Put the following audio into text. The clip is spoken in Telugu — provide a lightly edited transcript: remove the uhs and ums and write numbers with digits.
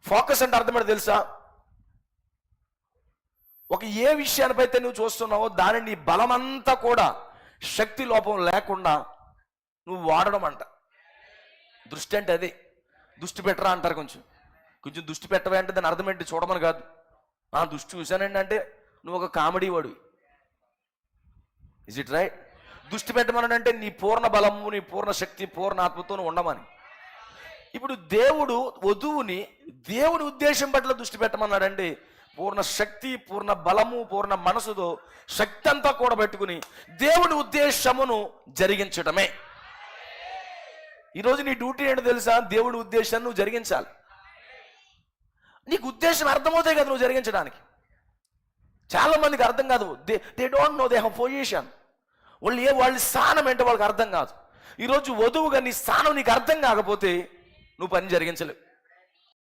ఫోకస్ అంటే అర్థమేంటో తెలుసా? ఒక ఏ విషయానిపైతే నువ్వు చూస్తున్నావో దాని నీ బలమంతా కూడా శక్తి లోపం లేకుండా నువ్వు వాడడం అంట. దృష్టి అంటే అది. దృష్టి పెట్టరా అంటారు. కొంచెం కొంచెం దృష్టి పెట్టవే అంటే దాని అర్థం ఏంటి? చూడమని కాదు. దృష్టి చూశానండి అంటే నువ్వు ఒక కామెడీ వాడివి. Is it right? దృష్టి పెట్టమని అంటే నీ పూర్ణ బలము, నీ పూర్ణ శక్తి, పూర్ణ ఆత్మతో ఉండమని. ఇప్పుడు దేవుడు వధువుని దేవుని ఉద్దేశం పట్ల దృష్టి పెట్టమన్నాడండి. పూర్ణ శక్తి, పూర్ణ బలము, పూర్ణ మనసుతో శక్తి అంతా కూడా పెట్టుకుని దేవుని ఉద్దేశమును జరిగించడమే. ఈరోజు నీ డ్యూటీ ఏంటో తెలుసా? దేవుడి ఉద్దేశాన్ని నువ్వు జరిగించాలి. నీకు ఉద్దేశం అర్థమవుతాయి కదా నువ్వు జరిగించడానికి. చాలా మందికి అర్థం కాదు. They don't know they have position. వాళ్ళ స్థానం ఏంటో వాళ్ళకి అర్థం కాదు. ఈరోజు వధువుగా నీ స్థానం నీకు అర్థం కాకపోతే నువ్వు పని జరిగించలేవు.